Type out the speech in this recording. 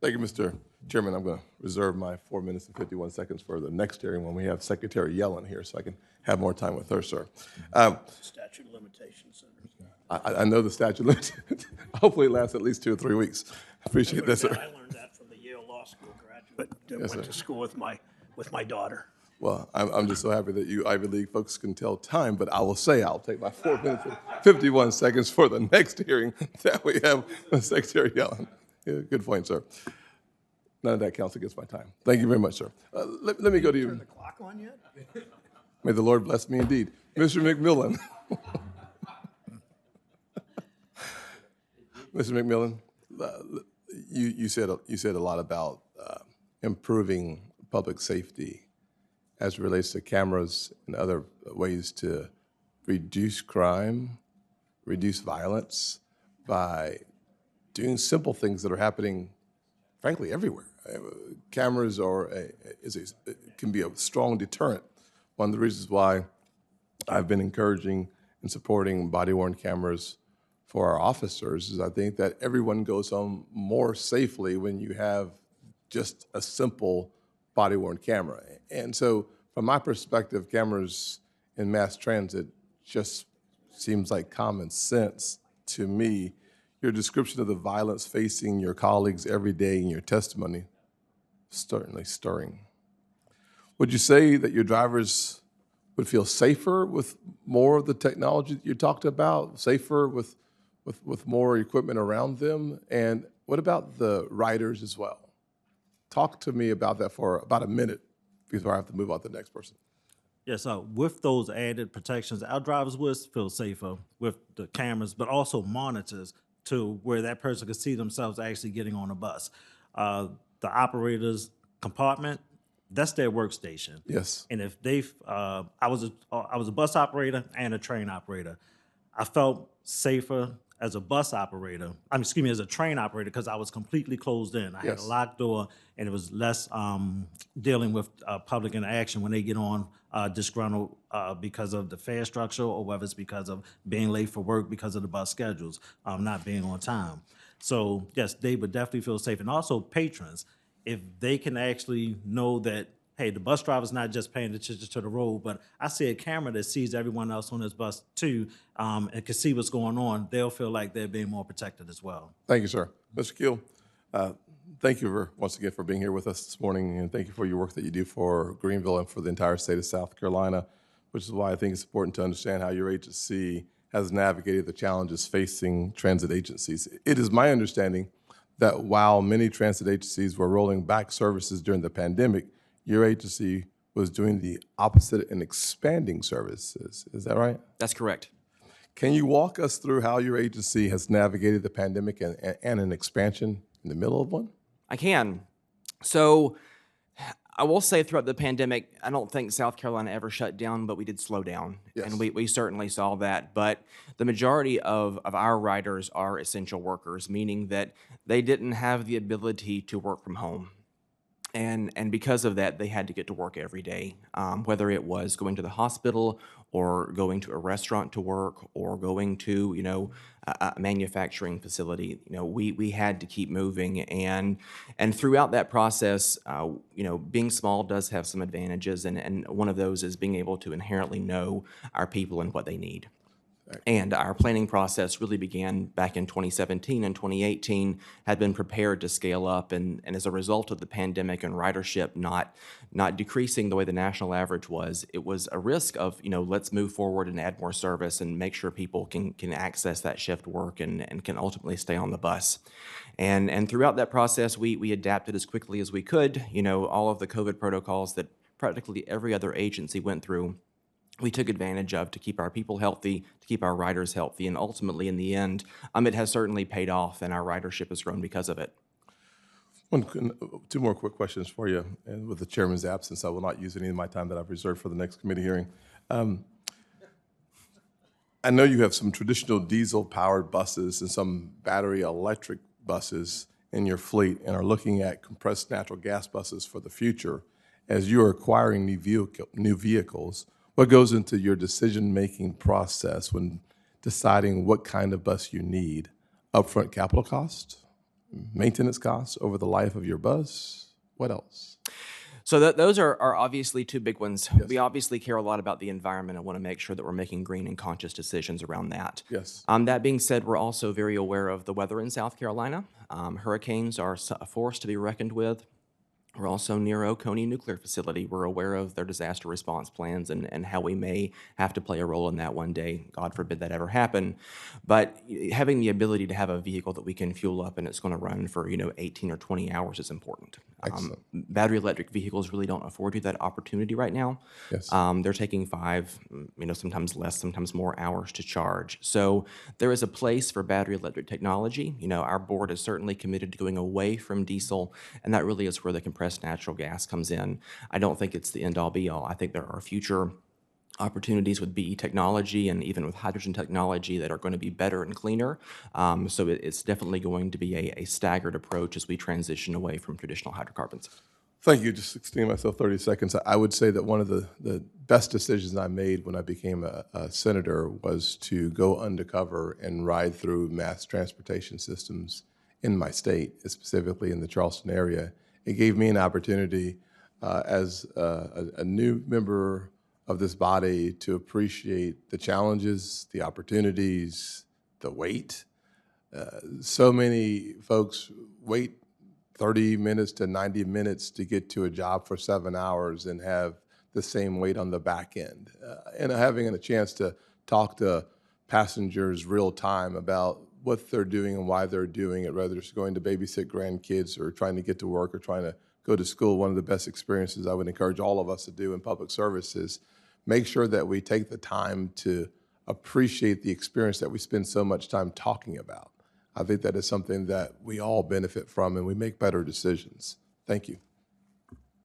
Thank you, Mr. Chairman. I'm going to reserve my 4 minutes and 51 seconds for the next hearing when we have Secretary Yellen here, so I can have more time with her, sir. Statute of limitations. I know the statute limits. Hopefully it lasts at least 2 or 3 weeks. I appreciate that, sir. I learned that from the Yale Law School graduate that Yes, went sir. to school with my daughter. Well, I'm just so happy that you Ivy League folks can tell time, but I will say I'll take my 4 minutes and 51 seconds for the next hearing that we have with Secretary Yellen. Yeah, good point, sir. None of that counts against my time. Thank you very much, sir. Let me go to you. Turn the clock on yet? May the Lord bless me indeed. Mr. McMillan. Mr. McMillan, you said a lot about improving public safety as it relates to cameras and other ways to reduce crime, reduce violence by doing simple things that are happening, frankly, everywhere. Cameras can be a strong deterrent. One of the reasons why I've been encouraging and supporting body-worn cameras for our officers is I think that everyone goes home more safely when you have just a simple body-worn camera. And so from my perspective, cameras in mass transit just seems like common sense to me. Your description of the violence facing your colleagues every day in your testimony, certainly stirring. Would you say that your drivers would feel safer with more of the technology that you talked about, safer with more equipment around them? And what about the riders as well? Talk to me about that for about a minute before I have to move on to the next person. Yes, with those added protections, our drivers would feel safer with the cameras, but also monitors to where that person could see themselves actually getting on a bus. The operator's compartment, that's their workstation. Yes. And if I was a bus operator and a train operator. I felt safer as a bus operator. As a train operator because I was completely closed in. I had a Yes. locked door, and it was less dealing with public interaction when they get on disgruntled because of the fare structure or whether it's because of being late for work because of the bus schedules, not being on time. So yes, they would definitely feel safe. And also patrons, if they can actually know that, hey, the bus driver's not just paying attention to the road, but I see a camera that sees everyone else on this bus too, and can see what's going on, they'll feel like they're being more protected as well. Thank you, sir. Mr. Keel, thank you once again for being here with us this morning, and thank you for your work that you do for Greenville and for the entire state of South Carolina, which is why I think it's important to understand how your agency has navigated the challenges facing transit agencies. It is my understanding that while many transit agencies were rolling back services during the pandemic, your agency was doing the opposite and expanding services. Is that right? That's correct. Can you walk us through how your agency has navigated the pandemic and an expansion in the middle of one? I can. So I will say throughout the pandemic, I don't think South Carolina ever shut down, but we did slow down. Yes. And we certainly saw that. But the majority of our riders are essential workers, meaning that they didn't have the ability to work from home. And because of that, they had to get to work every day, whether it was going to the hospital or going to a restaurant to work or going to, a manufacturing facility. We had to keep moving. And throughout that process, being small does have some advantages. And one of those is being able to inherently know our people and what they need. And our planning process really began back in 2017 and 2018, had been prepared to scale up. And as a result of the pandemic and ridership not decreasing the way the national average was, it was a risk of, let's move forward and add more service and make sure people can access that shift work and can ultimately stay on the bus. And throughout that process, we adapted as quickly as we could. All of the COVID protocols that practically every other agency went through, we took advantage of to keep our people healthy, to keep our riders healthy, and ultimately, in the end, it has certainly paid off, and our ridership has grown because of it. Two more quick questions for you, and with the chairman's absence, I will not use any of my time that I've reserved for the next committee hearing. I know you have some traditional diesel-powered buses and some battery electric buses in your fleet and are looking at compressed natural gas buses for the future. As you are acquiring new vehicles, what goes into your decision-making process when deciding what kind of bus you need? Upfront capital cost maintenance costs over the life of your bus? What else? So those are obviously two big ones. We obviously care a lot about the environment and want to make sure that we're making green and conscious decisions around that. Yes. That being said, we're also very aware of the weather in South Carolina. Hurricanes are a force to be reckoned with. We're also near Oconee Nuclear Facility. We're aware of their disaster response plans and how we may have to play a role in that one day. God forbid that ever happen. But having the ability to have a vehicle that we can fuel up and it's going to run for 18 or 20 hours is important. Battery electric vehicles really don't afford you that opportunity right now. Yes. They're taking 5, sometimes less, sometimes more hours to charge. So there is a place for battery electric technology. Our board is certainly committed to going away from diesel, and that really is where the compressed natural gas comes in. I don't think it's the end-all be-all. I think there are future opportunities with BE technology and even with hydrogen technology that are going to be better and cleaner. So it's definitely going to be a staggered approach as we transition away from traditional hydrocarbons. Thank you. Just extending myself 30 seconds. I would say that one of the best decisions I made when I became a senator was to go undercover and ride through mass transportation systems in my state, specifically in the Charleston area. It gave me an opportunity as a new member of this body to appreciate the challenges, the opportunities, the wait. So many folks wait 30 minutes to 90 minutes to get to a job for 7 hours and have the same wait on the back end. And having a chance to talk to passengers real time about what they're doing and why they're doing it, whether it's going to babysit grandkids or trying to get to work or trying to go to school. One of the best experiences I would encourage all of us to do in public service is make sure that we take the time to appreciate the experience that we spend so much time talking about. I think that is something that we all benefit from and we make better decisions. Thank you.